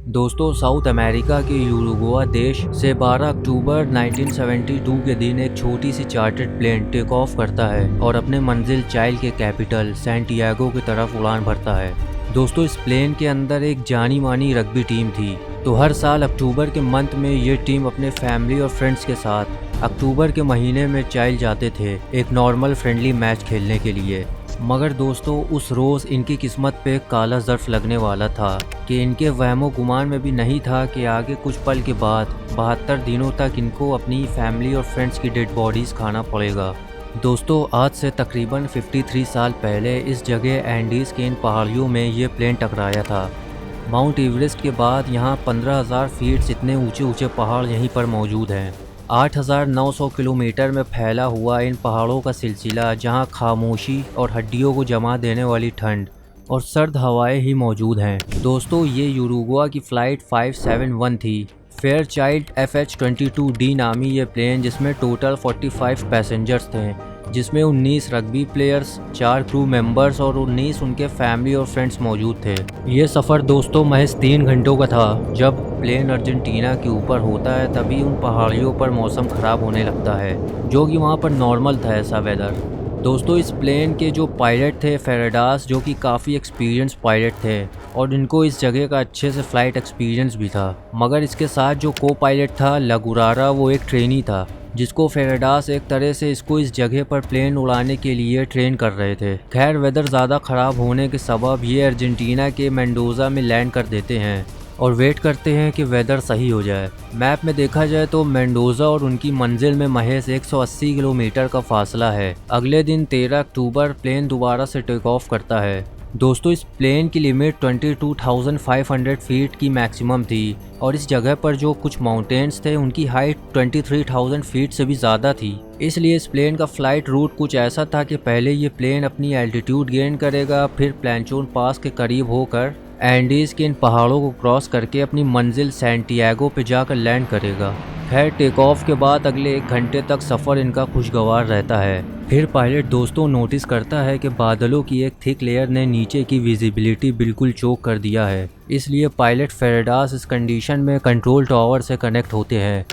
दोस्तों, south America के यूरुग्वा देश से 12 अक्टूबर 1972 के दिन एक छोटी सी चार्टर्ड प्लेन टेक ऑफ करता है और अपने मंजिल चाइल्ड के कैपिटल सैंटियागो की तरफ उड़ान भरता है। दोस्तों, इस प्लेन के अंदर एक जानी मानी रग्बी टीम थी। तो हर साल अक्टूबर के मंथ में ये टीम अपने फैमिली और फ्रेंड्स के साथ अक्टूबर के महीने में चाइल्ड जाते थे एक नॉर्मल फ्रेंडली मैच खेलने के लिए। मगर दोस्तों, उस रोज़ इनकी किस्मत पे काला ज़र्फ लगने वाला था कि इनके वहमो गुमान में भी नहीं था कि आगे कुछ पल के बाद 72 दिनों तक इनको अपनी फैमिली और फ्रेंड्स की डेड बॉडीज़ खाना पड़ेगा। दोस्तों, आज से तकरीबन 53 साल पहले इस जगह एंडीज़ के इन पहाड़ियों में ये प्लेन टकराया था। माउंट एवरेस्ट के बाद यहाँ 15,000 फीट से इतने ऊंचे ऊंचे पहाड़ यहीं पर मौजूद हैं। 8,900 किलोमीटर में फैला हुआ इन पहाड़ों का सिलसिला, जहाँ खामोशी और हड्डियों को जमा देने वाली ठंड और सर्द हवाएं ही मौजूद हैं। दोस्तों, ये यूरुग्वा की फ़्लाइट 571 थी। फेयरचाइल्ड FH-22D नामी ये प्लेन, जिसमें टोटल 45 पैसेंजर्स थे, जिसमें 19 रग्बी प्लेयर्स, 4 क्रू मेंबर्स और 19 उनके फैमिली और फ्रेंड्स मौजूद थे। ये सफ़र दोस्तों महज 3 घंटों का था। जब प्लेन अर्जेंटीना के ऊपर होता है तभी उन पहाड़ियों पर मौसम ख़राब होने लगता है, जो कि वहाँ पर नॉर्मल था ऐसा वेदर। दोस्तों, इस प्लेन के जो पायलट थे फेरेडास, जो कि काफ़ी एक्सपीरियंस पायलट थे और इनको इस जगह का अच्छे से फ़्लाइट एक्सपीरियंस भी था। मगर इसके साथ जो को पायलट था लगुरारा, वो एक ट्रेनी था, जिसको फेरेडास एक तरह से इसको इस जगह पर प्लेन उड़ाने के लिए ट्रेन कर रहे थे। खैर, वेदर ज़्यादा ख़राब होने के सबब ये अर्जेंटीना के मेंडोज़ा में लैंड कर देते हैं और वेट करते हैं कि वेदर सही हो जाए। मैप में देखा जाए तो मेंडोज़ा और उनकी मंजिल में महज 180 किलोमीटर का फासला है। अगले दिन 13 अक्टूबर प्लेन दोबारा से टेक ऑफ करता है। दोस्तों, इस प्लेन की लिमिट 22,500 फीट की मैक्सिमम थी और इस जगह पर जो कुछ माउंटेन्स थे उनकी हाइट 23,000 फीट से भी ज़्यादा थी। इसलिए इस प्लेन का फ़्लाइट रूट कुछ ऐसा था कि पहले ये प्लेन अपनी एल्टीट्यूड गेन करेगा, फिर प्लेंचोन पास के करीब होकर एंडीज़ के इन पहाड़ों को क्रॉस करके अपनी मंजिल सैंटियागो पे जाकर लैंड करेगा। खैर, टेक ऑफ के बाद अगले 1 घंटे तक सफ़र इनका खुशगवार रहता है। फिर पायलट दोस्तों नोटिस करता है कि बादलों की एक थिक लेयर ने नीचे की विजिबिलिटी बिल्कुल चोक कर दिया है। इसलिए पायलट फेरेडास इस कंडीशन में कंट्रोल टावर से कनेक्ट होते हैं,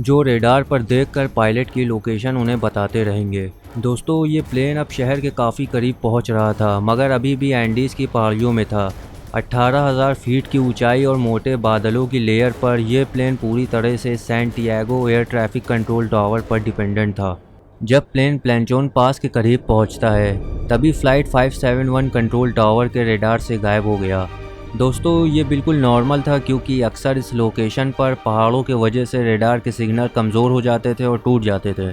जो रेडार पर देखकर पायलट की लोकेशन उन्हें बताते रहेंगे। दोस्तों, ये प्लेन अब शहर के काफ़ी करीब पहुंच रहा था, मगर अभी भी एंडीज़ की पहाड़ियों में था। 18,000 फीट की ऊंचाई और मोटे बादलों की लेयर पर यह प्लेन पूरी तरह से Santiago air traffic control tower पर डिपेंडेंट था। जब प्लेन प्लेंचोन पास के करीब पहुंचता है तभी फ़्लाइट 571 कंट्रोल टावर के रेडार से गायब हो गया। दोस्तों, ये बिल्कुल नॉर्मल था, क्योंकि अक्सर इस लोकेशन पर पहाड़ों के वजह से रेडार के सिग्नल कमज़ोर हो जाते थे और टूट जाते थे।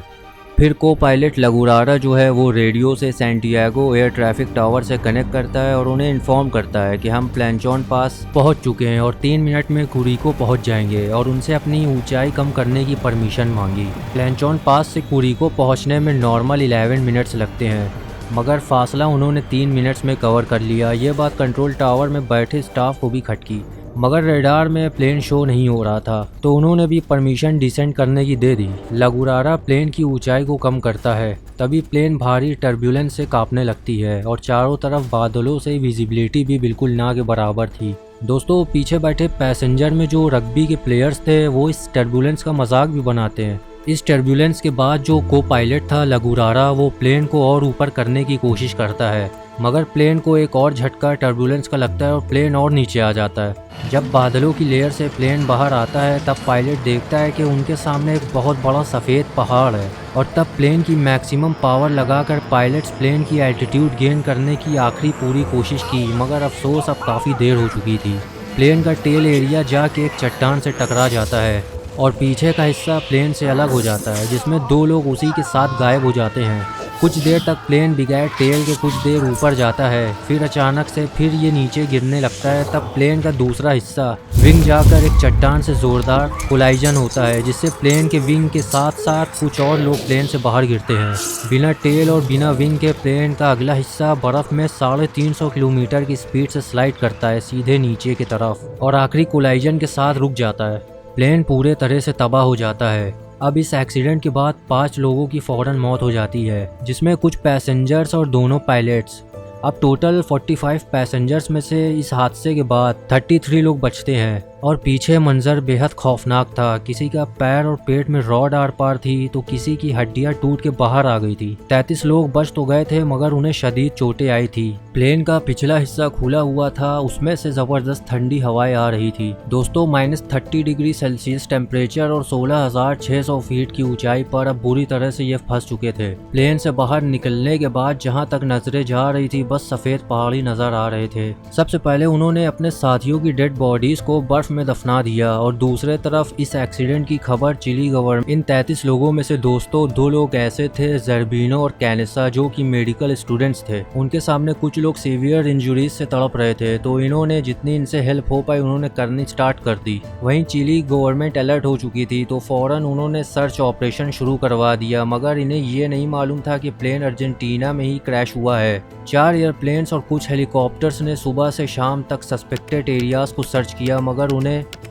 फिर को पायलट लगुरारा जो है वो रेडियो से सैंटियागो एयर ट्रैफिक टावर से कनेक्ट करता है और उन्हें इन्फॉर्म करता है कि हम प्लेंचोन पास पहुंच चुके हैं और 3 मिनट में कुरिको पहुंच जाएंगे, और उनसे अपनी ऊंचाई कम करने की परमिशन मांगी। प्लेंचोन पास से कुरिको पहुंचने में नॉर्मल 11 मिनट्स लगते हैं, मगर फासला उन्होंने 3 मिनट्स में कवर कर लिया। ये बात कंट्रोल टावर में बैठे स्टाफ को भी खटकी, मगर रेडार में प्लेन शो नहीं हो रहा था, तो उन्होंने भी परमिशन डिसेंड करने की दे दी। लगुरारा प्लेन की ऊंचाई को कम करता है, तभी प्लेन भारी टर्बुलेंस से कांपने लगती है और चारों तरफ बादलों से विजिबिलिटी भी बिल्कुल ना के बराबर थी। दोस्तों, पीछे बैठे पैसेंजर में जो रग्बी के प्लेयर्स थे वो इस टर्बुलेंस का मजाक भी बनाते हैं। इस टर्बुलेंस के बाद जो को पायलट था लगुरारा, वो प्लेन को और ऊपर करने की कोशिश करता है, मगर प्लेन को एक और झटका टर्बुलेंस का लगता है और प्लेन और नीचे आ जाता है। जब बादलों की लेयर से प्लेन बाहर आता है तब पायलट देखता है कि उनके सामने एक बहुत बड़ा सफ़ेद पहाड़ है, और तब प्लेन की मैक्सिमम पावर लगाकर पायलट्स प्लेन की एल्टीट्यूड गेन करने की आखिरी पूरी कोशिश की, मगर अफसोस अब काफ़ी देर हो चुकी थी। प्लेन का टेल एरिया जाके एक चट्टान से टकरा जाता है और पीछे का हिस्सा प्लेन से अलग हो जाता है, जिसमें 2 लोग उसी के साथ गायब हो जाते हैं। कुछ देर तक प्लेन बिगैर टेल के कुछ देर ऊपर जाता है, फिर अचानक से फिर ये नीचे गिरने लगता है। तब प्लेन का दूसरा हिस्सा विंग जाकर एक चट्टान से ज़ोरदार कोलाइजन होता है, जिससे प्लेन के विंग के साथ साथ कुछ और लोग प्लेन से बाहर गिरते हैं। बिना टेल और बिना विंग के प्लेन का अगला हिस्सा बर्फ़ में 350 किलोमीटर की स्पीड से स्लाइड करता है सीधे नीचे की तरफ, और आखिरी कोलाइजन के साथ रुक जाता है। प्लेन पूरे तरह से तबाह हो जाता है। अब इस एक्सीडेंट के बाद 5 लोगों की फ़ौरन मौत हो जाती है, जिसमें कुछ पैसेंजर्स और दोनों पायलट्स। अब टोटल 45 पैसेंजर्स में से इस हादसे के बाद 33 लोग बचते हैं और पीछे मंजर बेहद खौफनाक था। किसी का पैर और पेट में रॉड आर पार थी तो किसी की हड्डियां टूट के बाहर आ गई थी। 33 लोग बच तो गए थे मगर उन्हें शदीद चोटें आई थी। प्लेन का पिछला हिस्सा खुला हुआ था, उसमें से जबरदस्त ठंडी हवाएं आ रही थी। दोस्तों -30 डिग्री सेल्सियस टेम्परेचर और 16,600 फीट की ऊंचाई पर अब बुरी तरह से ये फंस चुके थे। प्लेन से बाहर निकलने के बाद जहां तक नजरें जा रही थी बस सफेद पहाड़ी नजर आ रहे थे। सबसे पहले उन्होंने अपने साथियों की डेड बॉडीज को बर्फ में दफना दिया और दूसरे तरफ इस एक्सीडेंट की खबर चिली गवर्नमेंट। इन 33 लोगों में से दोस्तों 2 लोग ऐसे थे, जर्बिनो और कैनेसा, जो कि मेडिकल स्टूडेंट्स थे। उनके सामने कुछ लोग सीवियर इंजरीज से तड़प रहे थे तो इन्होंने जितनी इनसे हेल्प हो पाई उन्होंने करनी स्टार्ट कर दी। वहीं चिली गवर्नमेंट अलर्ट हो चुकी थी तो फौरन उन्होंने सर्च ऑपरेशन शुरू करवा दिया, मगर इन्हें ये नहीं मालूम था कि प्लेन अर्जेंटीना में ही क्रैश हुआ है। 4 एयरप्लेन्स और कुछ हेलीकॉप्टर्स ने सुबह से शाम तक सस्पेक्टेड एरियाज को सर्च किया मगर उन्हें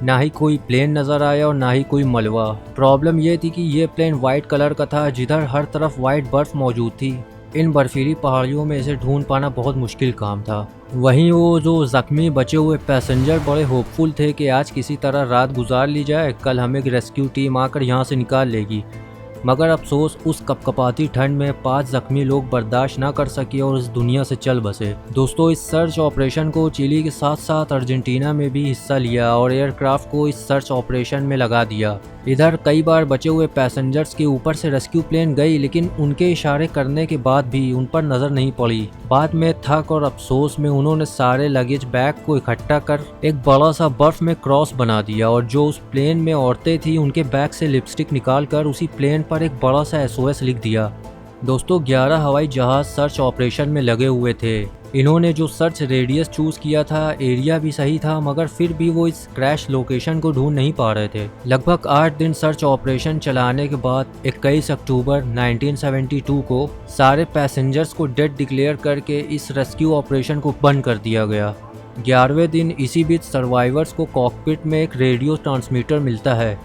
ना ही कोई प्लेन नजर आया और ना ही कोई मलबा। प्रॉब्लम ये थी कि ये प्लेन वाइट कलर का था जिधर हर तरफ वाइट बर्फ मौजूद थी। इन बर्फीली पहाड़ियों में इसे ढूंढ पाना बहुत मुश्किल काम था। वहीं वो जो जख्मी बचे हुए पैसेंजर बड़े होपफुल थे कि आज किसी तरह रात गुजार ली जाए, कल हमें एक रेस्क्यू टीम आकर यहाँ से निकाल लेगी। मगर अफसोस उस कपकपाती ठंड में 5 जख्मी लोग बर्दाश्त ना कर सके और इस दुनिया से चल बसे। दोस्तों इस सर्च ऑपरेशन को चिली के साथ साथ अर्जेंटीना में भी हिस्सा लिया और एयरक्राफ्ट को इस सर्च ऑपरेशन में लगा दिया। इधर कई बार बचे हुए पैसेंजर्स के ऊपर से रेस्क्यू प्लेन गई लेकिन उनके इशारे करने के बाद भी उन पर नजर नहीं पड़ी। बाद में थक और अफसोस में उन्होंने सारे लगेज बैग को इकट्ठा कर एक बड़ा सा बर्फ में क्रॉस बना दिया और जो उस प्लेन में औरतें थी उनके बैग से लिपस्टिक निकाल कर उसी प्लेन पर एक बड़ा सा SOS लिख दिया। दोस्तों 11 हवाई जहाज सर्च ऑपरेशन में लगे हुए थे। इन्होंने जो सर्च रेडियस चूज किया था एरिया भी सही था मगर फिर भी वो इस क्रैश लोकेशन को ढूंढ नहीं पा रहे थे। लगभग 8 दिन सर्च ऑपरेशन चलाने के बाद 21 अक्टूबर 1972 को सारे पैसेंजर्स को डेड डिक्लेयर करके इस रेस्क्यू ऑपरेशन को बंद कर दिया गया। 11वें दिन इसी बीच सर्वाइवर्स को कॉकपिट में एक रेडियो ट्रांसमीटर मिलता है।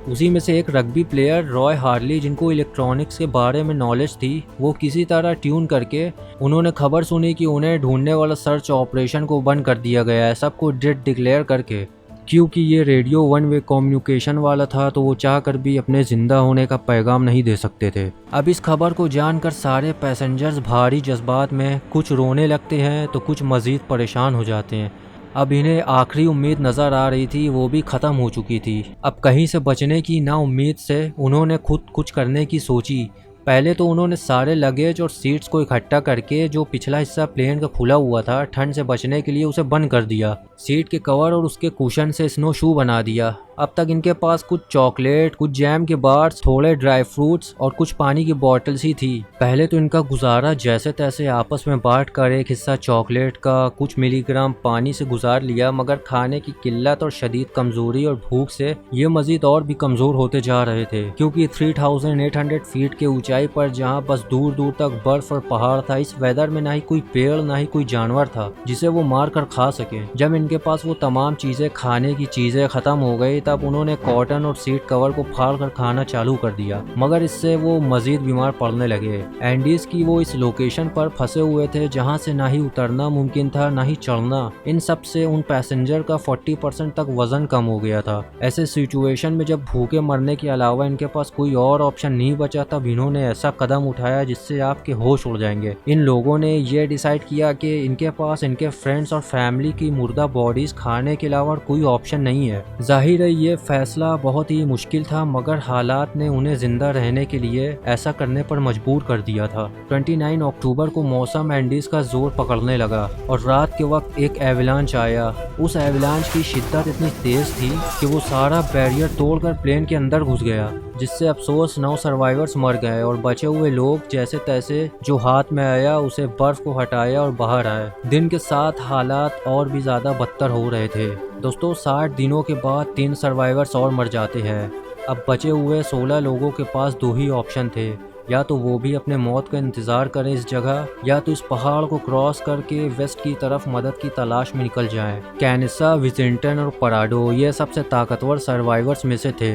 उसी में से एक रग्बी प्लेयर रॉय हार्ली, जिनको इलेक्ट्रॉनिक्स के बारे में नॉलेज थी, वो किसी तरह ट्यून करके उन्होंने खबर सुनी कि उन्हें ढूंढने वाला सर्च ऑपरेशन को बंद कर दिया गया है, सबको डेड डिक्लेयर करके। क्योंकि ये रेडियो 1 वे कम्युनिकेशन वाला था तो वो चाहकर भी अपने जिंदा होने का पैगाम नहीं दे सकते थे। अब इस खबर को जानकर सारे पैसेंजर्स भारी जज्बात में कुछ रोने लगते हैं तो कुछ मज़ीद परेशान हो जाते हैं। अब इन्हें आखिरी उम्मीद नज़र आ रही थी, वो भी ख़त्म हो चुकी थी। अब कहीं से बचने की ना उम्मीद से उन्होंने खुद कुछ करने की सोची। पहले तो उन्होंने सारे लगेज और सीट्स को इकट्ठा करके जो पिछला हिस्सा प्लेन का खुला हुआ था ठंड से बचने के लिए उसे बंद कर दिया। सीट के कवर और उसके कुशन से स्नो शू बना दिया। अब तक इनके पास कुछ चॉकलेट, कुछ जैम के बार्स, थोड़े ड्राई फ्रूट्स और कुछ पानी की बॉटल्स ही थी। पहले तो इनका गुजारा जैसे तैसे आपस में बांट कर एक हिस्सा चॉकलेट का, कुछ मिलीग्राम पानी से गुजार लिया मगर खाने की किल्लत और शदीद कमजोरी और भूख से ये मजीद और भी कमजोर होते जा रहे थे। क्योंकि 3800 फीट के ऊंचाई पर जहाँ बस दूर दूर तक बर्फ और पहाड़ था, इस वेदर में ना ही कोई पेड़ ना ही कोई जानवर था जिसे वो मार कर खा सके। जब इनके पास वो तमाम चीजें, खाने की चीजें खत्म हो गई तब उन्होंने कॉटन और सीट कवर को फाड़ कर खाना चालू कर दिया मगर इससे वो मजीद बीमार पड़ने लगे। एंडीज की वो इस लोकेशन पर फंसे हुए थे जहां से ना ही उतरना मुमकिन था ना ही चढ़ना। इन सब से उन पैसेंजर का 40% तक वजन कम हो गया था। ऐसे सिचुएशन में जब भूखे मरने के अलावा इनके पास कोई और ऑप्शन नहीं बचा तब इन्होंने ऐसा कदम उठाया जिससे आपके होश उड़ जाएंगे। इन लोगों ने ये डिसाइड किया कि इनके पास इनके फ्रेंड्स और फैमिली की मुर्दा बॉडीज खाने के अलावा कोई ऑप्शन नहीं है। जाहिर है ये फैसला बहुत ही मुश्किल था मगर हालात ने उन्हें जिंदा रहने के लिए ऐसा करने पर मजबूर कर दिया था। 29 अक्टूबर को मौसम एंडीज का जोर पकड़ने लगा और रात के वक्त एक एवलांच आया। उस एवलांच की शिद्दत इतनी तेज थी कि वो सारा बैरियर तोड़कर प्लेन के अंदर घुस गया, जिससे अफसोस 9 सर्वाइवर्स मर गए और बचे हुए लोग जैसे तैसे जो हाथ में आया उसे बर्फ को हटाया और बाहर आए। दिन के साथ हालात और भी ज्यादा बदतर हो रहे थे। दोस्तों 60 दिनों के बाद 3 सर्वाइवर्स और मर जाते हैं। अब बचे हुए 16 लोगों के पास 2 ही ऑप्शन थे, या तो वो भी अपने मौत का इंतज़ार करें इस जगह, या तो इस पहाड़ को क्रॉस करके वेस्ट की तरफ मदद की तलाश में निकल जाएं। कैनेसा, विजेंटन और पराडो ये सबसे ताकतवर सर्वाइवर्स में से थे।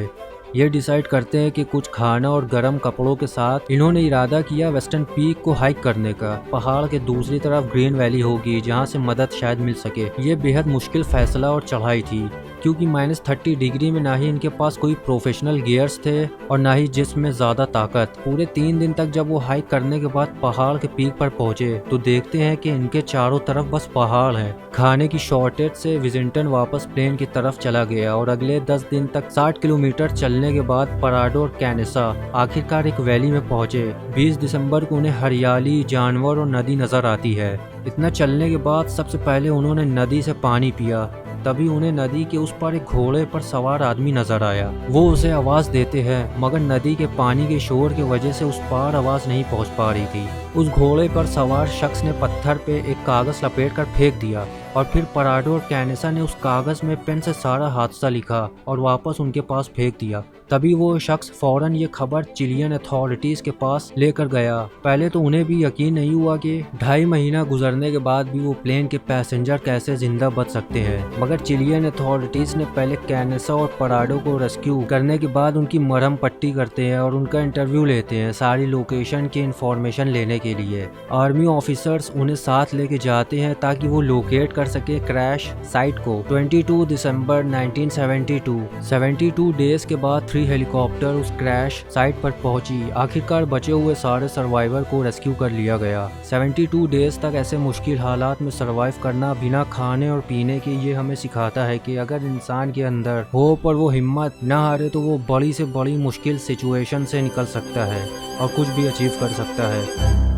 ये डिसाइड करते हैं कि कुछ खाना और गर्म कपड़ों के साथ इन्होंने इरादा किया वेस्टर्न पीक को हाइक करने का। पहाड़ के दूसरी तरफ ग्रीन वैली होगी जहाँ से मदद शायद मिल सके। ये बेहद मुश्किल फैसला और चढ़ाई थी क्योंकि -30 डिग्री में ना ही इनके पास कोई प्रोफेशनल गियर्स थे और ना ही जिस्म में ज्यादा ताकत। पूरे 3 दिन तक जब वो हाइक करने के बाद पहाड़ के पीक पर पहुंचे तो देखते हैं कि इनके चारों तरफ बस पहाड़ हैं। खाने की शॉर्टेज से विजिंगटन वापस प्लेन की तरफ चला गया और अगले 10 दिन तक 60 किलोमीटर चलने के बाद पराडो और कैनेसा आखिरकार एक वैली में पहुंचे। 20 दिसंबर को उन्हें हरियाली, जानवर और नदी नजर आती है। इतना चलने के बाद सबसे पहले उन्होंने नदी से पानी पिया। तभी उन्हें नदी के उस पार एक घोड़े पर सवार आदमी नजर आया। वो उसे आवाज देते हैं मगर नदी के पानी के शोर की वजह से उस पार आवाज नहीं पहुंच पा रही थी। उस घोड़े पर सवार शख्स ने पत्थर पे एक कागज लपेट कर फेंक दिया और फिर पराडो और कैनेसा ने उस कागज में पेन से सारा हादसा लिखा और वापस उनके पास फेंक दिया। तभी वो शख्स फौरन ये खबर चिलियन अथॉरिटीज के पास लेकर गया। पहले तो उन्हें भी यकीन नहीं हुआ कि 2.5 महीना गुजरने के बाद भी वो प्लेन के पैसेंजर कैसे जिंदा बच सकते हैं। मगर चिलियन अथॉरिटीज ने पहले कैनेसा और पराडो को रेस्क्यू करने के बाद उनकी मरहम पट्टी करते हैं और उनका इंटरव्यू लेते हैं सारी लोकेशन की इंफॉर्मेशन लेने के लिए। आर्मी ऑफिसर्स उन्हें साथ लेके जाते हैं ताकि वो लोकेट कर सके क्रैश साइट को। 22 दिसंबर 1972 72 डेज के बाद 3 हेलीकॉप्टर उस क्रैश साइट पर पहुंची। आखिरकार बचे हुए सारे सर्वाइवर को रेस्क्यू कर लिया गया। 72 डेज तक ऐसे मुश्किल हालात में सर्वाइव करना बिना खाने और पीने के, ये हमें सिखाता है कि अगर इंसान के अंदर होप और वो हिम्मत ना हारे तो वो बड़ी से बड़ी मुश्किल सिचुएशन से निकल सकता है और कुछ भी अचीव कर सकता है।